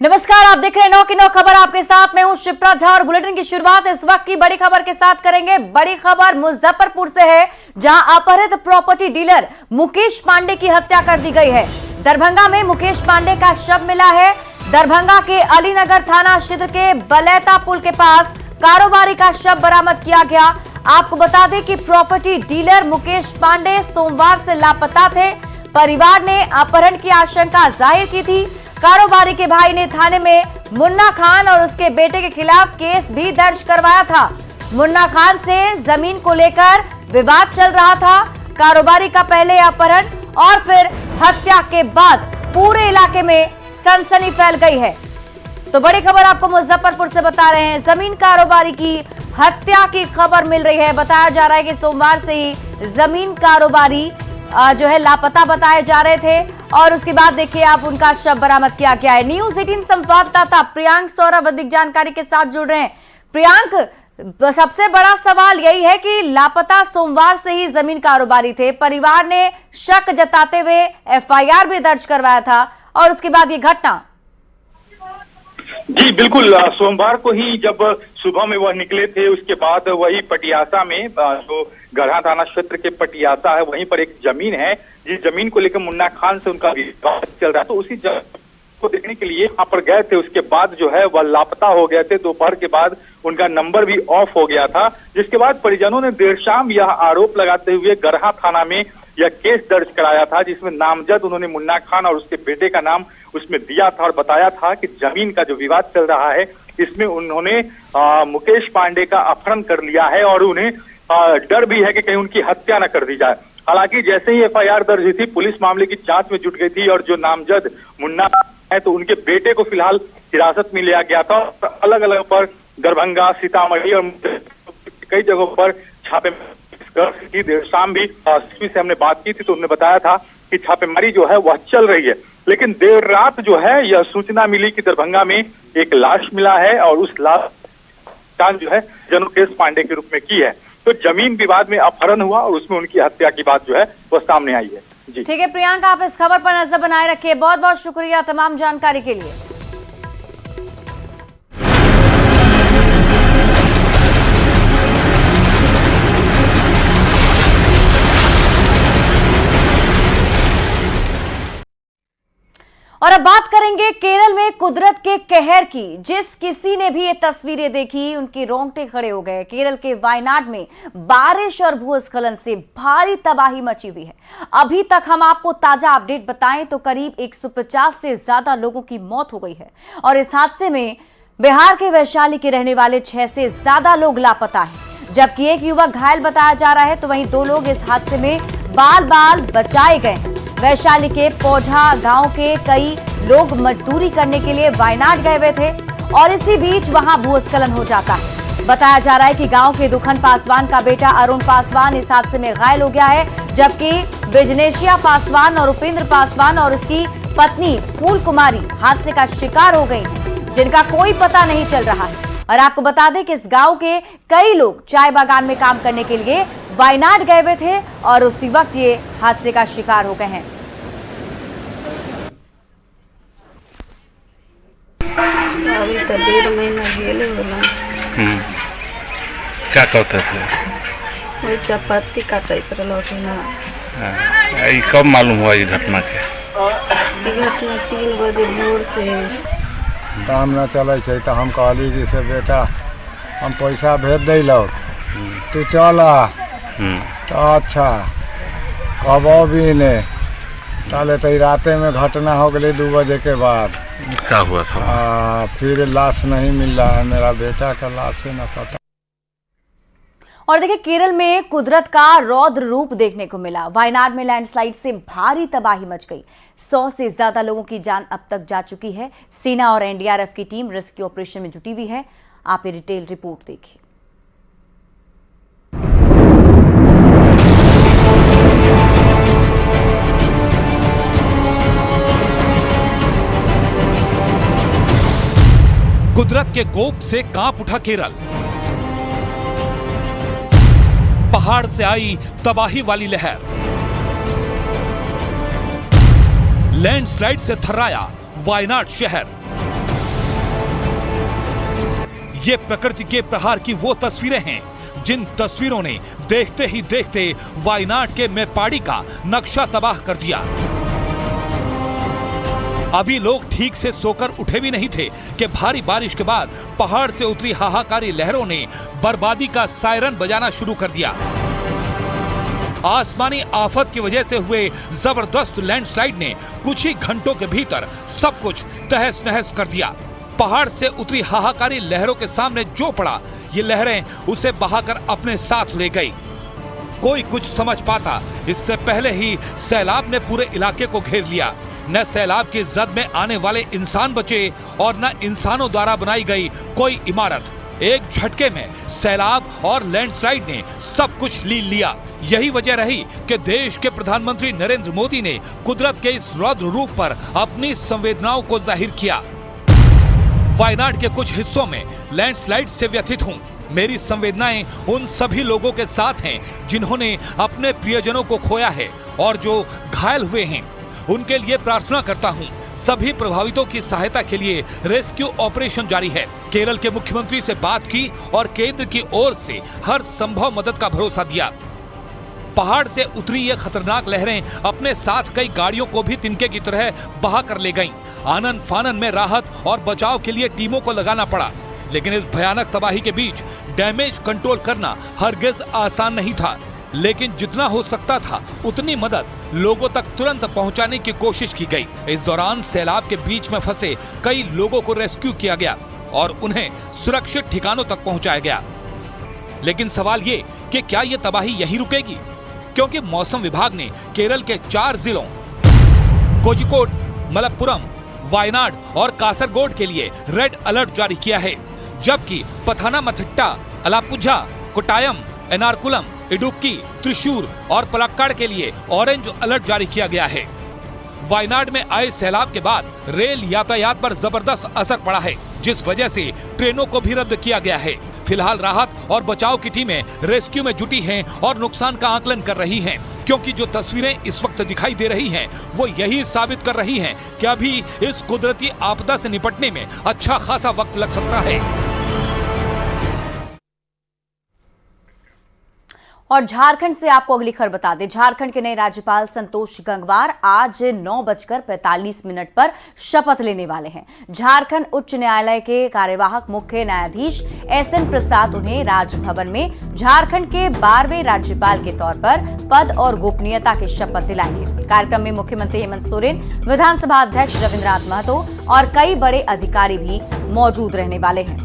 नमस्कार, आप देख रहे हैं 9 की 9 खबर। आपके साथ मैं हूं शिप्रा झा और बुलेटिन की शुरुआत इस वक्त की बड़ी खबर के साथ करेंगे। बड़ी खबर मुजफ्फरपुर से है, जहां अपहृत प्रॉपर्टी डीलर मुकेश पांडे की हत्या कर दी गई है। दरभंगा में मुकेश पांडे का शव मिला है। दरभंगा के अलीनगर थाना क्षेत्र के बलैता पुल के पास कारोबारी का शव बरामद किया गया। आपको बता दें कि प्रॉपर्टी डीलर मुकेश पांडे सोमवार से लापता थे। परिवार ने अपहरण की आशंका जाहिर की थी। कारोबारी के भाई ने थाने में मुन्ना खान और उसके बेटे के खिलाफ केस भी दर्ज करवाया था। मुन्ना खान से जमीन को लेकर विवाद चल रहा था। कारोबारी का पहले अपहरण और फिर हत्या के बाद पूरे इलाके में सनसनी फैल गई है। तो बड़ी खबर आपको मुजफ्फरपुर से बता रहे हैं। जमीन कारोबारी की हत्या की खबर मिल रही है। बताया जा रहा है कि सोमवार से ही जमीन कारोबारी जो है लापता बताए जा रहे थे और उसके बाद देखिए आप उनका शव बरामद किया गया है। न्यूज़ 18 संवाददाता प्रियांक सौरभ अधिक जानकारी के साथ जुड़ रहे हैं। प्रियांक, सबसे बड़ा सवाल यही है कि लापता सोमवार से ही जमीन कारोबारी थे। परिवार ने शक जताते हुए एफआईआर भी दर्ज करवाया था और उसके बाद ये घटना। जी बिल्कुल, सोमवार को ही जब सुबह में वह निकले थे, उसके बाद वही पटियासा में जो गढ़ा थाना क्षेत्र के पटियासा है वहीं पर एक जमीन है, जिस जमीन को लेकर मुन्ना खान से उनका विवाद चल रहा है। तो उसी जगह को देखने के लिए वहां पर गए थे। उसके बाद जो है वह लापता हो गए थे। दोपहर के बाद उनका नंबर भी ऑफ हो गया था, जिसके बाद परिजनों ने देर शाम यह आरोप लगाते हुए गढ़ा थाना में यह केस दर्ज कराया था, जिसमें नामजद उन्होंने मुन्ना खान और उसके बेटे का नाम उसमें दिया था और बताया था कि जमीन का जो विवाद चल रहा है इसमें उन्होंने मुकेश पांडे का अपहरण कर लिया है और उन्हें डर भी है कि कहीं उनकी हत्या न कर दी जाए। हालांकि जैसे ही एफआईआर दर्ज हुई थी, पुलिस मामले की जांच में जुट गई थी और जो नामजद मुन्ना है तो उनके बेटे को फिलहाल हिरासत में लिया गया था। अलग अलग पर दरभंगा, सीतामढ़ी और कई जगहों पर छापेमारी देर शाम भी से हमने बात की थी तो उन्होंने बताया था कि छापेमारी जो है वह चल रही है। लेकिन देर रात जो है यह सूचना मिली कि दरभंगा में एक लाश मिला है और उस लाश जो है मुकेश पांडे के रूप में की है। तो जमीन विवाद में अपहरण हुआ और उसमें उनकी हत्या की बात जो है वह सामने आई है। जी ठीक है प्रियंका, आप इस खबर पर नजर बनाए रखिए। बहुत बहुत शुक्रिया तमाम जानकारी के लिए। और अब बात करेंगे केरल में कुदरत के कहर की। जिस किसी ने भी ये तस्वीरें देखी उनके रोंगटे खड़े हो गए। केरल के वायनाड में बारिश और भूस्खलन से भारी तबाही मची हुई है। अभी तक हम आपको ताजा अपडेट बताएं तो करीब 150 से ज्यादा लोगों की मौत हो गई है और इस हादसे में बिहार के वैशाली के रहने वाले 6 से ज्यादा लोग लापता हैं, जबकि एक युवक घायल बताया जा रहा है। तो वहीं 2 लोग इस हादसे में बाल बाल बचाए गए हैं। वैशाली के पौझा गांव के कई लोग मजदूरी करने के लिए वायनाड गए हुए थे और इसी बीच वहां भूस्खलन हो जाता है। बताया जा रहा है कि गांव के दुखन पासवान का बेटा अरुण पासवान इस हादसे में घायल हो गया है, जबकि बिजनेशिया पासवान और उपेंद्र पासवान और उसकी पत्नी फूल कुमारी हादसे का शिकार हो गई हैं, जिनका कोई पता नहीं चल रहा है। और आपको बता दें कि इस गांव के कई लोग चाय बागान में काम करने के लिए वायनाड गए हुए थे और उसी वक्त ये हादसे का शिकार हो गए हैं। अभी तो 1.5 महीना गेले होला। क्या करते थे? वही चपाती काटत रहल ना। ये कब मालूम हुआ ये घटना के? घटना 3 बजे भोर से काम न चले तो हम कहली कि से बेटा हम पैसा भेज दिलक, तू चल आ। तो अच्छा कबो भी ने ताले तो राते में घटना हो गई 2 बजे के बाद। क्या हुआ था? फिर लाश नहीं मिल रहा है, मेरा बेटा का लाश है न पता। और देखिए केरल में कुदरत का रौद्र रूप देखने को मिला। वायनाड में लैंडस्लाइड से भारी तबाही मच गई। 100 से ज्यादा लोगों की जान अब तक जा चुकी है। सेना और एनडीआरएफ की टीम रेस्क्यू ऑपरेशन में जुटी हुई है। आप ये डिटेल रिपोर्ट देखिए। कुदरत के कोप से कांप उठा केरल। पहाड़ से आई तबाही वाली लहर, लैंडस्लाइड से थर्राया वायनाड शहर। ये प्रकृति के प्रहार की वो तस्वीरें हैं जिन तस्वीरों ने देखते ही देखते वायनाड के मेपाड़ी का नक्शा तबाह कर दिया। अभी लोग ठीक से सोकर उठे भी नहीं थे कि भारी बारिश के बाद पहाड़ से उतरी हाहाकारी लहरों ने बर्बादी का सायरन बजाना शुरू कर दिया। आसमानी आफत की वजह से हुए जबरदस्त लैंडस्लाइड ने कुछ ही घंटों के भीतर सब कुछ तहस नहस कर दिया। पहाड़ से उतरी हाहाकारी लहरों के सामने जो पड़ा, ये लहरें उसे बहाकर अपने साथ ले गई। कोई कुछ समझ पाता इससे पहले ही सैलाब ने पूरे इलाके को घेर लिया। न सैलाब की जद में आने वाले इंसान बचे और न इंसानों द्वारा बनाई गई कोई इमारत। एक झटके में सैलाब और लैंडस्लाइड ने सब कुछ लीन लिया। यही वजह रही कि देश के प्रधानमंत्री नरेंद्र मोदी ने कुदरत के इस रौद्र रूप पर अपनी संवेदनाओं को जाहिर किया। वायनाड के कुछ हिस्सों में लैंडस्लाइड से व्यथित हूँ। मेरी संवेदनाएं उन सभी लोगों के साथ हैं जिन्होंने अपने प्रियजनों को खोया है और जो घायल हुए हैं। उनके लिए प्रार्थना करता हूं। सभी प्रभावितों की सहायता के लिए रेस्क्यू ऑपरेशन जारी है। केरल के मुख्यमंत्री से बात की और केंद्र की ओर से हर संभव मदद का भरोसा दिया। पहाड़ से उतरी ये खतरनाक लहरें अपने साथ कई गाड़ियों को भी तिनके की तरह बहा कर ले गईं। आनन फानन में राहत और बचाव के लिए टीमों को लगाना पड़ा, लेकिन इस भयानक तबाही के बीच डैमेज कंट्रोल करना हरगिज आसान नहीं था। लेकिन जितना हो सकता था उतनी मदद लोगों तक तुरंत पहुंचाने की कोशिश की गई। इस दौरान सैलाब के बीच में फंसे कई लोगों को रेस्क्यू किया गया और उन्हें सुरक्षित ठिकानों तक पहुंचाया गया। लेकिन सवाल ये कि क्या ये तबाही यहीं रुकेगी? क्योंकि मौसम विभाग ने केरल के 4 जिलों कोझिकोड, मलप्पुरम, वायनाड और कासरगोड के लिए रेड अलर्ट जारी किया है, जबकि पथानामथिट्टा, अलापुझा, कोट्टायम, एर्नाकुलम, इडुक्की, त्रिशूर और पलक्कड़ के लिए ऑरेंज अलर्ट जारी किया गया है। वायनाड में आए सैलाब के बाद रेल यातायात पर जबरदस्त असर पड़ा है, जिस वजह से ट्रेनों को भी रद्द किया गया है। फिलहाल राहत और बचाव की टीमें रेस्क्यू में जुटी हैं और नुकसान का आकलन कर रही हैं, क्योंकि जो तस्वीरें इस वक्त दिखाई दे रही हैं वो यही साबित कर रही हैं कि अभी इस कुदरती आपदा से निपटने में अच्छा खासा वक्त लग सकता है। और झारखंड से आपको अगली खबर बता दें। झारखंड के नए राज्यपाल संतोष गंगवार आज 9:45 पर शपथ लेने वाले हैं। झारखंड उच्च न्यायालय के कार्यवाहक मुख्य न्यायाधीश एसएन प्रसाद उन्हें राजभवन में झारखंड के 12वें राज्यपाल के तौर पर पद और गोपनीयता की शपथ दिलाएंगे। कार्यक्रम में मुख्यमंत्री हेमंत सोरेन, विधानसभा अध्यक्ष रविन्द्रनाथ महतो और कई बड़े अधिकारी भी मौजूद रहने वाले हैं।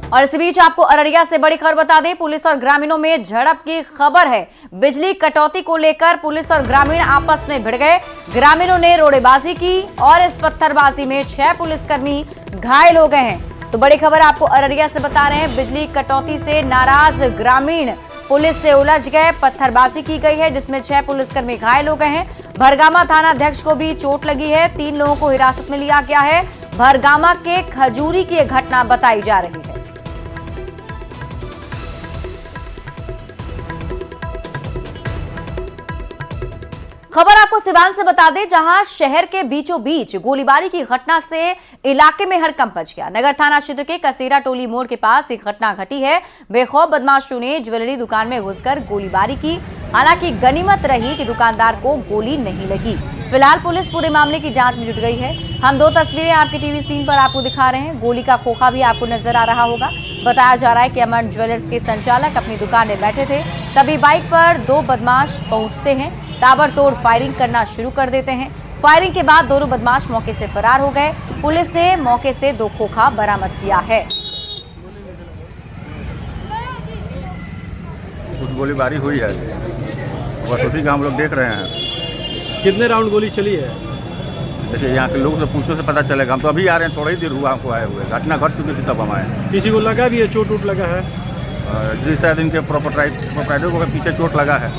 और इसी बीच आपको अररिया से बड़ी खबर बता दें। पुलिस और ग्रामीणों में झड़प की खबर है। बिजली कटौती को लेकर पुलिस और ग्रामीण आपस में भिड़ गए। ग्रामीणों ने रोड़ेबाजी की और इस पत्थरबाजी में 6 पुलिसकर्मी घायल हो गए हैं। तो बड़ी खबर आपको अररिया से बता रहे हैं। बिजली कटौती से नाराज ग्रामीण पुलिस से उलझ गए। पत्थरबाजी की गई है जिसमें 6 पुलिसकर्मी घायल हो गए हैं। भरगामा थाना अध्यक्ष को भी चोट लगी है। 3 लोगों को हिरासत में लिया गया है। भरगामा के खजूरी की घटना बताई जा रही है। खबर आपको सिवान से बता दें, जहां शहर के बीचों बीच गोलीबारी की घटना से इलाके में हड़कंप मच गया। नगर थाना क्षेत्र के कसेरा टोली मोड़ के पास एक घटना घटी है। बेखौफ बदमाशों ने ज्वेलरी दुकान में घुसकर गोलीबारी की। हालांकि गनीमत रही कि दुकानदार को गोली नहीं लगी। फिलहाल पुलिस पूरे मामले की जांच में जुट गई है। हम 2 तस्वीरें आपकी टीवी स्क्रीन पर आपको दिखा रहे हैं। गोली का खोखा भी आपको नजर आ रहा होगा। बताया जा रहा है कि अमन ज्वेलर्स के संचालक अपनी दुकान में बैठे थे, तभी बाइक पर 2 बदमाश पहुंचते हैं। ताबड़तोड़ फायरिंग करना शुरू कर देते हैं। फायरिंग के बाद दोनों बदमाश मौके से फरार हो गए। पुलिस ने मौके से 2 खोखा बरामद किया है। कुछ गोलीबारी हुई है, बस उसी का हम लोग देख रहे हैं। कितने राउंड गोली चली है? देखिए यहाँ के लोगों से पूछने से पता चलेगा। हम तो अभी आ रहे हैं, थोड़ा ही देर हुआ हमको आए हुए। घटना घट चुकी थी तब हम आए। किसी को लगा भी है? चोट वोट लगा है? जी शायद इनके प्रोपराइटर को पीछे चोट लगा है।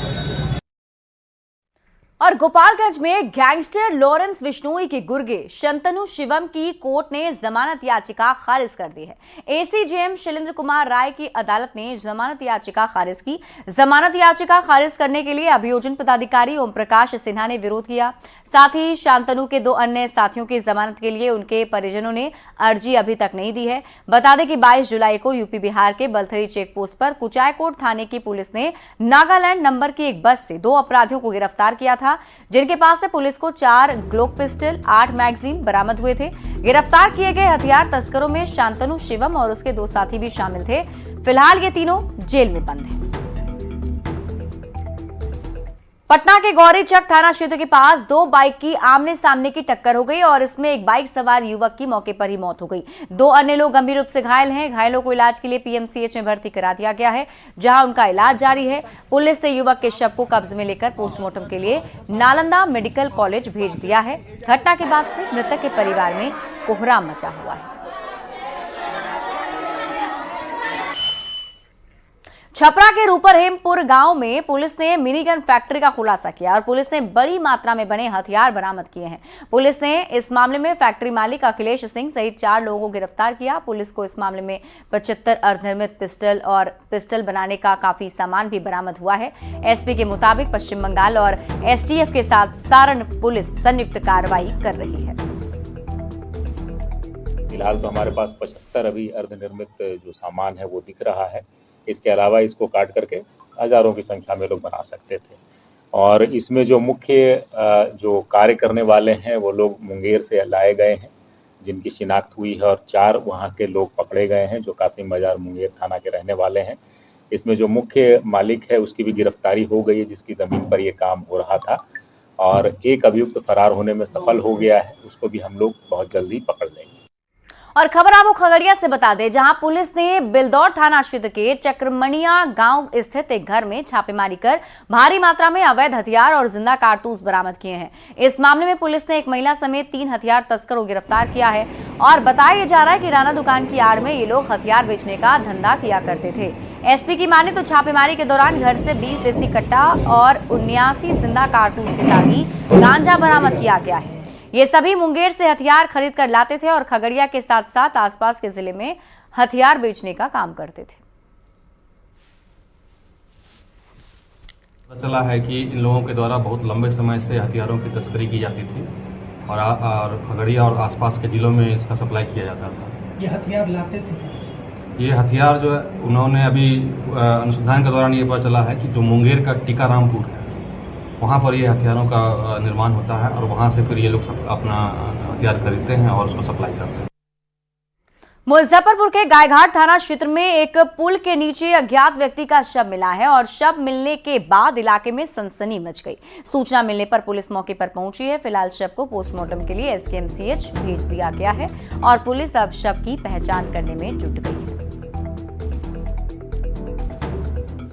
और गोपालगंज में गैंगस्टर लॉरेंस बिश्नोई के गुर्गे शंतनु शिवम की कोर्ट ने जमानत याचिका खारिज कर दी है। एसीजेएम शैलेंद्र कुमार राय की अदालत ने जमानत याचिका खारिज की। जमानत याचिका खारिज करने के लिए अभियोजन पदाधिकारी ओम प्रकाश सिन्हा ने विरोध किया। साथ ही शांतनु के 2 अन्य साथियों की जमानत के लिए उनके परिजनों ने अर्जी अभी तक नहीं दी है। बता दें कि 22 जुलाई को यूपी बिहार के बलथरी चेक पोस्ट पर कुचायकोट थाने की पुलिस ने नागालैंड नंबर की एक बस से 2 अपराधियों को गिरफ्तार किया था, जिनके पास से पुलिस को 4 ग्लोक पिस्टल, 8 मैगजीन बरामद हुए थे। गिरफ्तार किए गए हथियार तस्करों में शांतनु शिवम और उसके 2 साथी भी शामिल थे। फिलहाल ये तीनों जेल में बंद हैं। पटना के गौरीचक थाना क्षेत्र के पास 2 बाइक की आमने सामने की टक्कर हो गई और इसमें एक बाइक सवार युवक की मौके पर ही मौत हो गई। 2 अन्य लोग गंभीर रूप से घायल हैं। घायलों को इलाज के लिए पीएमसीएच में भर्ती करा दिया गया है, जहां उनका इलाज जारी है। पुलिस ने युवक के शव को कब्जे में लेकर पोस्टमार्टम के लिए नालंदा मेडिकल कॉलेज भेज दिया है। घटना के बाद से मृतक के परिवार में कोहराम मचा हुआ है। छपरा के रूपरहेमपुर गांव में पुलिस ने मिनी गन फैक्ट्री का खुलासा किया और पुलिस ने बड़ी मात्रा में बने हथियार बरामद किए हैं। पुलिस ने इस मामले में फैक्ट्री मालिक अखिलेश सिंह सहित 4 लोगों को गिरफ्तार किया। पुलिस को इस मामले में 75 अर्धनिर्मित पिस्टल और पिस्टल बनाने का काफी सामान भी बरामद हुआ है। एसपी के मुताबिक पश्चिम बंगाल और एसटीएफ के साथ सारण पुलिस संयुक्त कार्रवाई कर रही है। फिलहाल तो हमारे पास 75 अभी अर्धनिर्मित जो सामान है वो दिख रहा है। इसके अलावा इसको काट करके हजारों की संख्या में लोग बना सकते थे। और इसमें जो मुख्य जो कार्य करने वाले हैं वो लोग मुंगेर से लाए गए हैं, जिनकी शिनाख्त हुई है, और 4 वहाँ के लोग पकड़े गए हैं जो कासिम बाजार मुंगेर थाना के रहने वाले हैं। इसमें जो मुख्य मालिक है उसकी भी गिरफ्तारी हो गई है, जिसकी ज़मीन पर ये काम हो रहा था, और एक अभियुक्त फरार होने में सफल हो गया है। उसको भी हम लोग बहुत जल्दी पकड़ लेंगे। और खबर आपको खगड़िया से बता दें, जहां पुलिस ने बिलदौर थाना क्षेत्र के चक्रमणिया गांव स्थित एक घर में छापेमारी कर भारी मात्रा में अवैध हथियार और जिंदा कारतूस बरामद किए हैं। इस मामले में पुलिस ने एक महिला समेत 3 हथियार तस्करों को गिरफ्तार किया है और बताया जा रहा है कि राना दुकान की आड़ में ये लोग हथियार बेचने का धंधा किया करते थे। एसपी की माने तो छापेमारी के दौरान घर से 20 देसी कट्टा और 79 जिंदा कारतूस के साथ ही गांजा बरामद किया गया है। ये सभी मुंगेर से हथियार खरीद कर लाते थे और खगड़िया के साथ साथ आसपास के जिले में हथियार बेचने का काम करते थे। पता चला है कि इन लोगों के द्वारा बहुत लंबे समय से हथियारों की तस्करी की जाती थी और खगड़िया और आसपास के जिलों में इसका सप्लाई किया जाता था। ये हथियार लाते थे? ये हथियार जो है उन्होंने अभी अनुसंधान के दौरान ये पता चला है कि जो मुंगेर का टीकारामपुर है वहाँ पर ये हथियारों का निर्माण होता है और वहाँ से फिर ये लोग अपना हथियार खरीदते हैं और उसको सप्लाई करते हैं। मुजफ्फरपुर के गायघाट थाना क्षेत्र में एक पुल के नीचे अज्ञात व्यक्ति का शव मिला है और शव मिलने के बाद इलाके में सनसनी मच गई। सूचना मिलने पर पुलिस मौके पर पहुंची है। फिलहाल शव को पोस्टमार्टम के लिए एसकेएमसीएच भेज दिया गया है और पुलिस अब शव की पहचान करने में जुट गई है।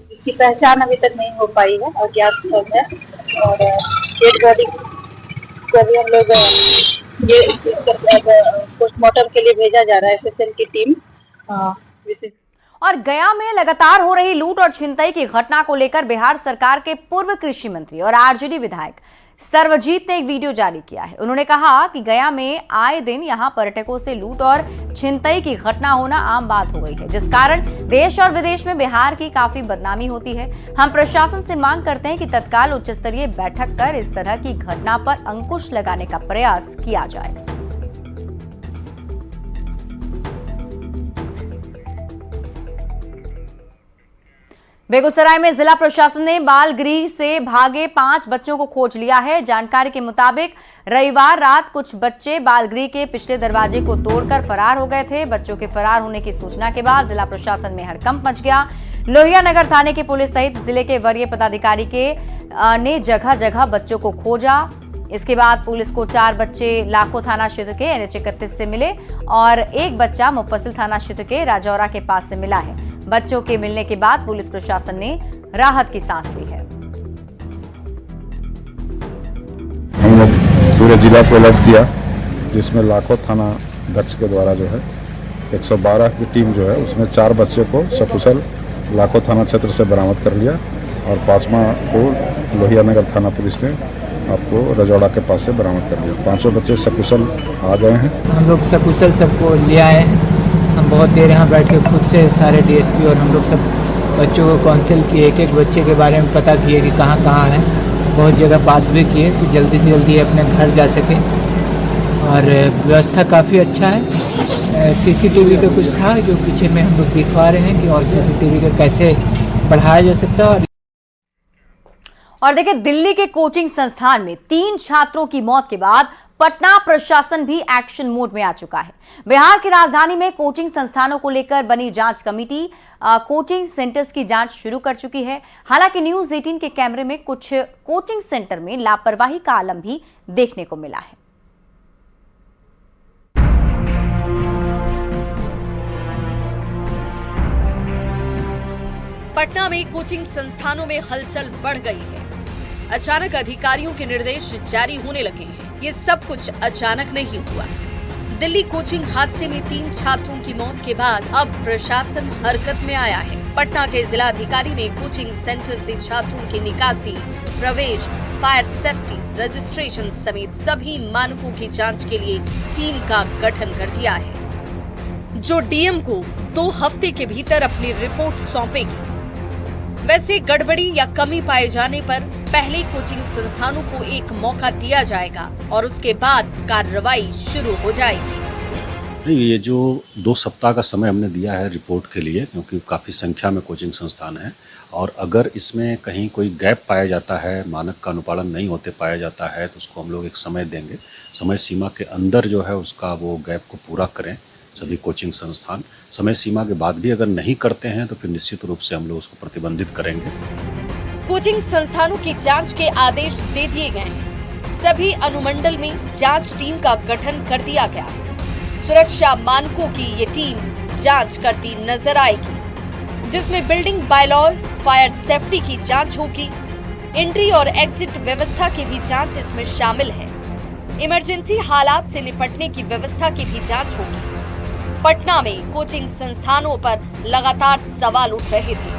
इसकी पहचान अभी तक नहीं हो पाई है, अज्ञात शव है और डेड बॉडी को भी हम लोग ये पोस्टमार्टम के लिए भेजा जा रहा है एफएसएल की टीम। और गया में लगातार हो रही लूट और छिनतई की घटना को लेकर बिहार सरकार के पूर्व कृषि मंत्री और आरजेडी विधायक सर्वजीत ने एक वीडियो जारी किया है। उन्होंने कहा कि गया में आए दिन यहां पर्यटकों से लूट और छिनतई की घटना होना आम बात हो गई है, जिस कारण देश और विदेश में बिहार की काफी बदनामी होती है। हम प्रशासन से मांग करते हैं कि तत्काल उच्च स्तरीय बैठक कर इस तरह की घटना पर अंकुश लगाने का प्रयास किया जाए। बेगूसराय में जिला प्रशासन ने बाल गृह से भागे 5 बच्चों को खोज लिया है। जानकारी के मुताबिक रविवार रात कुछ बच्चे बाल गृह के पिछले दरवाजे को तोड़कर फरार हो गए थे। बच्चों के फरार होने की सूचना के बाद जिला प्रशासन में हड़कंप मच गया। लोहिया नगर थाने की पुलिस सहित जिले के वरीय पदाधिकारी ने जगह जगह बच्चों को खोजा। इसके बाद पुलिस को 4 बच्चे लाखों थाना क्षेत्र के NH-31 से मिले और एक बच्चा मुफस्सिल थाना क्षेत्र के राजौरा के पास से मिला है। बच्चों के मिलने के बाद पुलिस प्रशासन ने राहत की सांस ली है। हम लोग पूरे जिला को अलर्ट किया, जिसमें लाखों थाना दक्ष के द्वारा जो है 112 की टीम जो है उसमें 4 बच्चे को सकुशल लाखों थाना क्षेत्र से बरामद कर लिया और 5वां को लोहिया नगर थाना पुलिस ने आपको रजौड़ा के पास से बरामद कर लिया। 5 बच्चे सकुशल आ गए हैं। हम लोग सकुशल सबको ले आए हैं। हम बहुत देर यहाँ बैठ के खुद से सारे डीएसपी और हम लोग सब बच्चों को काउंसिल किए, एक एक बच्चे के बारे में पता किए कि कहाँ कहाँ है। बहुत जगह बात भी किए कि जल्दी से जल्दी अपने घर जा सके और व्यवस्था काफ़ी अच्छा है। सीसीटीवी का कुछ था जो पीछे में हम लोग दिखवा रहे हैं कि और सीसीटीवी का कैसे बढ़ाया जा सकता है। और देखिए, दिल्ली के कोचिंग संस्थान में 3 छात्रों की मौत के बाद पटना प्रशासन भी एक्शन मोड में आ चुका है। बिहार की राजधानी में कोचिंग संस्थानों को लेकर बनी जांच कमेटी कोचिंग सेंटर्स की जांच शुरू कर चुकी है। हालांकि न्यूज़ 18 के कैमरे में कुछ कोचिंग सेंटर में लापरवाही का आलम भी देखने को मिला है। पटना में कोचिंग संस्थानों में हलचल बढ़ गई है। अचानक अधिकारियों के निर्देश जारी होने लगे हैं। ये सब कुछ अचानक नहीं हुआ। दिल्ली कोचिंग हादसे में 3 छात्रों की मौत के बाद अब प्रशासन हरकत में आया है। पटना के जिलाधिकारी ने कोचिंग सेंटर से छात्रों की निकासी, प्रवेश, फायर सेफ्टी, रजिस्ट्रेशन समेत सभी मानकों की जांच के लिए टीम का गठन कर दिया है, जो डीएम को 2 हफ्ते के भीतर अपनी रिपोर्ट सौंपेगी। वैसे गड़बड़ी या कमी पाए जाने पर पहले कोचिंग संस्थानों को एक मौका दिया जाएगा और उसके बाद कार्रवाई शुरू हो जाएगी। ये जो 2 सप्ताह का समय हमने दिया है रिपोर्ट के लिए, क्योंकि काफ़ी संख्या में कोचिंग संस्थान है और अगर इसमें कहीं कोई गैप पाया जाता है, मानक का अनुपालन नहीं होते पाया जाता है, तो उसको हम लोग एक समय देंगे। समय सीमा के अंदर जो है उसका वो गैप को पूरा करें सभी कोचिंग संस्थान। समय सीमा के बाद भी अगर नहीं करते हैं तो फिर निश्चित रूप से हम लोग उसको प्रतिबंधित करेंगे। कोचिंग संस्थानों की जांच के आदेश दे दिए गए हैं। सभी अनुमंडल में जांच टीम का गठन कर दिया गया। सुरक्षा मानकों की ये टीम जांच करती नजर आएगी, जिसमें बिल्डिंग बायलॉज, फायर सेफ्टी की जांच होगी। एंट्री और एग्जिट व्यवस्था की भी जांच इसमें शामिल है। इमरजेंसी हालात से निपटने की व्यवस्था की भी जांच होगी। पटना में कोचिंग संस्थानों पर लगातार सवाल उठ रहे थे।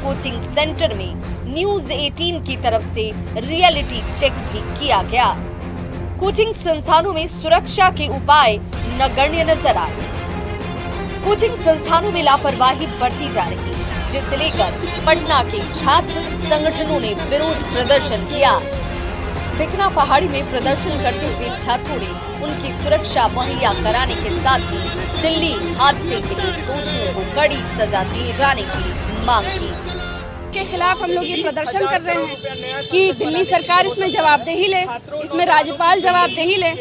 कोचिंग सेंटर में न्यूज़ 18 की तरफ से रियलिटी चेक भी किया गया। कोचिंग संस्थानों में सुरक्षा के उपाय नगण्य नजर आए। कोचिंग संस्थानों में लापरवाही बढ़ती जा रही है, जिसे लेकर पटना के छात्र संगठनों ने विरोध प्रदर्शन किया। बिकना पहाड़ी में प्रदर्शन करते हुए छात्रों ने उनकी सुरक्षा मुहैया कराने के साथ ही दिल्ली हादसे के लिए दोषियों को कड़ी सजा दिए जाने की मांग की। के खिलाफ हम लोग ये प्रदर्शन कर रहे हैं कि दिल्ली सरकार इसमें जवाबदेही ले, इसमें राज्यपाल जवाबदेही ले।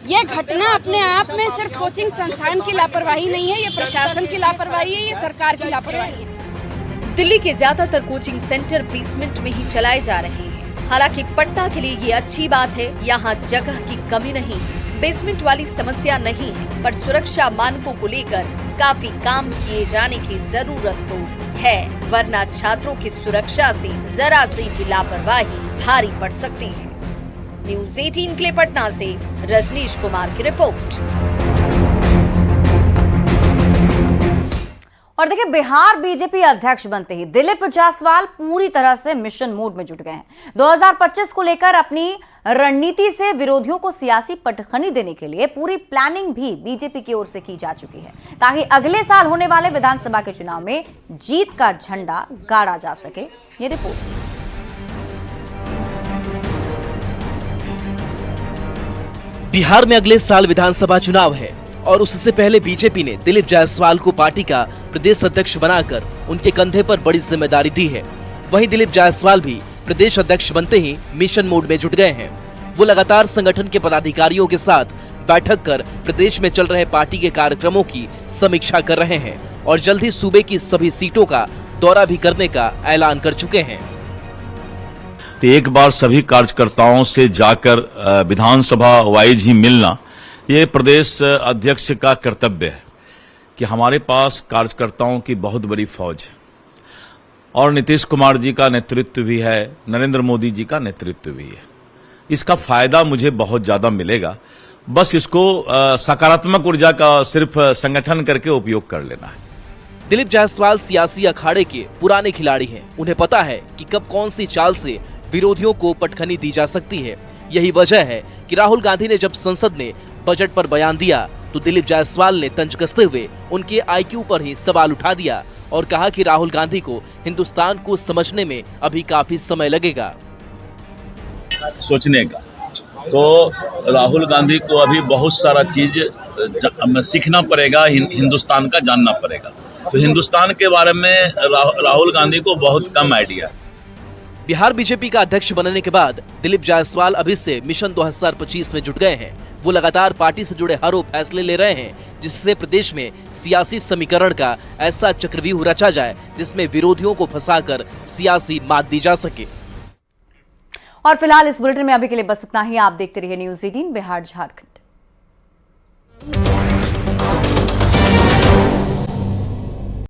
ये घटना अपने आप में सिर्फ कोचिंग संस्थान की लापरवाही नहीं है, ये प्रशासन की लापरवाही है, ये सरकार की लापरवाही है। दिल्ली के ज्यादातर कोचिंग सेंटर बेसमेंट में ही चलाए जा रहे हैं। हालांकि पटना के लिए ये अच्छी बात है, यहाँ जगह की कमी नहीं, बेसमेंट वाली समस्या नहीं है, पर सुरक्षा मानकों को लेकर काफी काम किए जाने की जरूरत तो है, वरना छात्रों की सुरक्षा से जरा सी भी लापरवाही भारी पड़ सकती है। न्यूज़ 18 के लिए पटना से रजनीश कुमार की रिपोर्ट। और देखिए, बिहार बीजेपी अध्यक्ष बनते ही दिलीप जायसवाल पूरी तरह से मिशन मोड में जुट गए हैं। 2025 को लेकर अपनी रणनीति से विरोधियों को सियासी पटखनी देने के लिए पूरी प्लानिंग भी बीजेपी की ओर से की जा चुकी है, ताकि अगले साल होने वाले विधानसभा के चुनाव में जीत का झंडा गाड़ा जा सके। ये रिपोर्ट। बिहार में अगले साल विधानसभा चुनाव है और उससे पहले बीजेपी ने दिलीप जायसवाल को पार्टी का प्रदेश अध्यक्ष बनाकर उनके कंधे पर बड़ी जिम्मेदारी दी है। वहीं दिलीप जायसवाल भी प्रदेश अध्यक्ष बनते ही मिशन मोड में जुट गए हैं। वो लगातार संगठन के पदाधिकारियों के साथ बैठक कर प्रदेश में चल रहे पार्टी के कार्यक्रमों की समीक्षा कर रहे हैं और जल्द ही सूबे की सभी सीटों का दौरा भी करने का ऐलान कर चुके हैं। तो एक बार सभी कार्यकर्ताओं से जाकर विधानसभा वाइज ही मिलना, ये प्रदेश अध्यक्ष का कर्तव्य है कि हमारे पास कार्यकर्ताओं की बहुत बड़ी फौज है और नीतीश कुमार जी का नेतृत्व भी है, नरेंद्र मोदी जी का नेतृत्व भी है। इसका फायदा मुझे बहुत ज्यादा मिलेगा, बस इसको सकारात्मक ऊर्जा का सिर्फ संगठन करके उपयोग कर लेना है। दिलीप जायसवाल सियासी अखाड़े के पुराने खिलाड़ी हैं। उन्हें पता है कि कब कौन सी चाल से विरोधियों को पटखनी दी जा सकती है। यही वजह है कि राहुल गांधी ने जब संसद में बजट पर बयान दिया तो दिलीप जायसवाल ने तंज कसते हुए उनके आईक्यू पर ही सवाल उठा दिया और कहा कि राहुल गांधी को हिंदुस्तान को समझने में अभी काफी समय लगेगा। सोचने का तो राहुल गांधी को अभी बहुत सारा चीज सीखना पड़ेगा, हिंदुस्तान का जानना पड़ेगा। तो हिंदुस्तान के बारे में राहुल गांधी को बहुत कम आइडिया। बिहार बीजेपी का अध्यक्ष बनने के बाद दिलीप जायसवाल अभी से मिशन 2025 में जुट गए हैं। वो लगातार पार्टी से जुड़े हर वो फैसले ले रहे हैं जिससे प्रदेश में सियासी समीकरण का ऐसा चक्रव्यूह रचा जाए जिसमें विरोधियों को फंसाकर सियासी मात दी जा सके। और फिलहाल इस बुलेटिन में अभी के लिए बस इतना ही। आप देखते रहिए न्यूज़ 18 बिहार झारखंड।